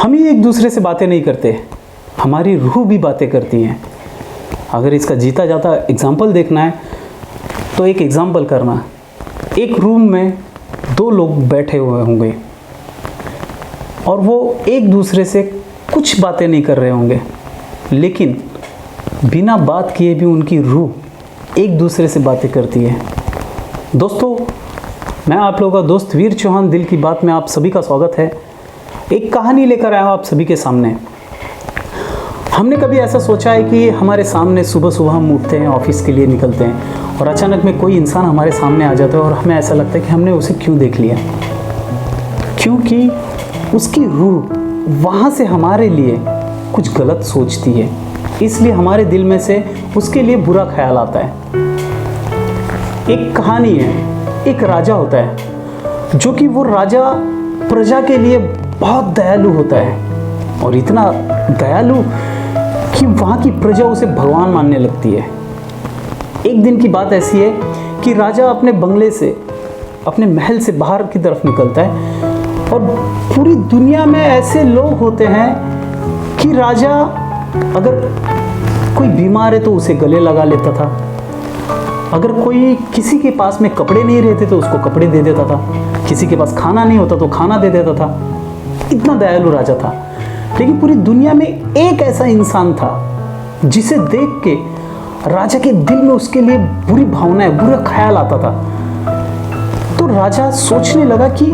हम ही एक दूसरे से बातें नहीं करते, हमारी रूह भी बातें करती हैं। अगर इसका जीता जाता एग्जाम्पल देखना है तो एक एग्जाम्पल करना, एक रूम में दो लोग बैठे हुए होंगे और वो एक दूसरे से कुछ बातें नहीं कर रहे होंगे, लेकिन बिना बात किए भी उनकी रूह एक दूसरे से बातें करती है। दोस्तों, मैं आप लोगों का दोस्त वीर चौहान दिल की बात में आप सभी का स्वागत है। एक कहानी लेकर आया हूँ आप सभी के सामने। हमने कभी ऐसा सोचा है कि हमारे सामने सुबह सुबह हम उठते हैं, ऑफिस के लिए निकलते हैं और अचानक में कोई इंसान हमारे सामने आ जाता है और हमें ऐसा लगता है कि हमने उसे क्यों देख लिया? क्योंकि उसकी रूह वहाँ से हमारे लिए कुछ गलत सोचती है, इसलिए हमारे दिल में से उसके लिए बुरा ख्याल आता है। एक कहानी है, एक राजा होता है जो कि वो राजा प्रजा के लिए बहुत दयालु होता है और इतना दयालु कि वहाँ की प्रजा उसे भगवान मानने लगती है। एक दिन की बात ऐसी है कि राजा अपने बंगले से, अपने महल से बाहर की तरफ निकलता है और पूरी दुनिया में ऐसे लोग होते हैं कि राजा अगर कोई बीमार है तो उसे गले लगा लेता था, अगर कोई किसी के पास में कपड़े नहीं रहते तो उसको कपड़े दे देता था, किसी के पास खाना नहीं होता तो खाना दे देता था। इतना दयालु राजा था। लेकिन पूरी दुनिया में एक ऐसा इंसान था जिसे देख के राजा के दिल में उसके लिए बुरी भावनाएं, बुरा ख्याल आता था। तो राजा सोचने लगा कि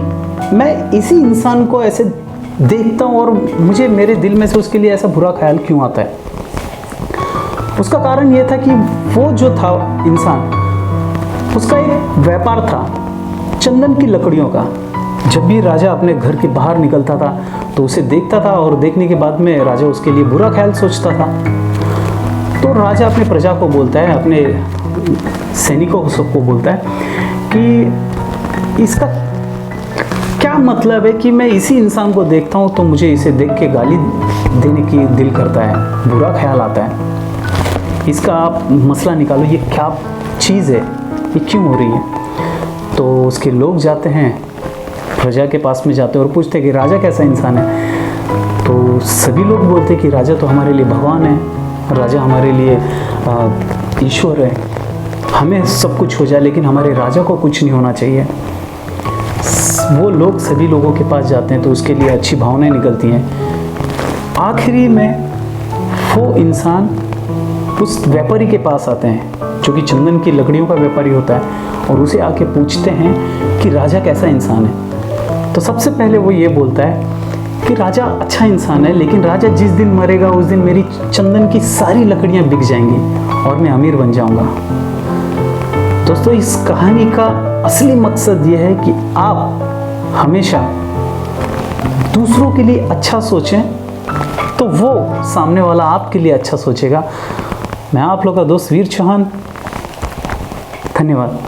मैं इसी इंसान को ऐसे देखता हूँ और मुझे मेरे दिल में से उसके लिए ऐसा बुरा ख्याल क्यों आता है। उसका कारण यह था कि वो जो था इंसान, उसका एक व्यापार था चंदन की लकड़ियों का। जब भी राजा अपने घर के बाहर निकलता था तो उसे देखता था और देखने के बाद में राजा उसके लिए बुरा ख्याल सोचता था। तो राजा अपने प्रजा को बोलता है, अपने सैनिकों को सबको बोलता है कि इसका क्या मतलब है कि मैं इसी इंसान को देखता हूँ तो मुझे इसे देख के गाली देने की दिल करता है, बुरा ख्याल आता है। इसका आप मसला निकालो, ये क्या चीज़ है, ये क्यों हो रही है। तो उसके लोग जाते हैं, प्रजा के पास में जाते हैं और पूछते हैं कि राजा कैसा इंसान है। तो सभी लोग बोलते हैं कि राजा तो हमारे लिए भगवान है, राजा हमारे लिए ईश्वर है, हमें सब कुछ हो जाए लेकिन हमारे राजा को कुछ नहीं होना चाहिए। वो लोग सभी लोगों के पास जाते हैं तो उसके लिए अच्छी भावनाएं निकलती हैं। आखिरी में वो इंसान उस व्यापारी के पास आते हैं जो कि चंदन की लकड़ियों का व्यापारी होता है और उसे आके पूछते हैं कि राजा कैसा इंसान है। तो सबसे पहले वो ये बोलता है कि राजा अच्छा इंसान है, लेकिन राजा जिस दिन मरेगा उस दिन मेरी चंदन की सारी लकड़ियां बिक जाएंगी और मैं अमीर बन जाऊंगा। दोस्तों, इस कहानी का असली मकसद ये है कि आप हमेशा दूसरों के लिए अच्छा सोचें तो वो सामने वाला आपके लिए अच्छा सोचेगा। मैं आप लोग का दोस्त वीर चौहान, धन्यवाद।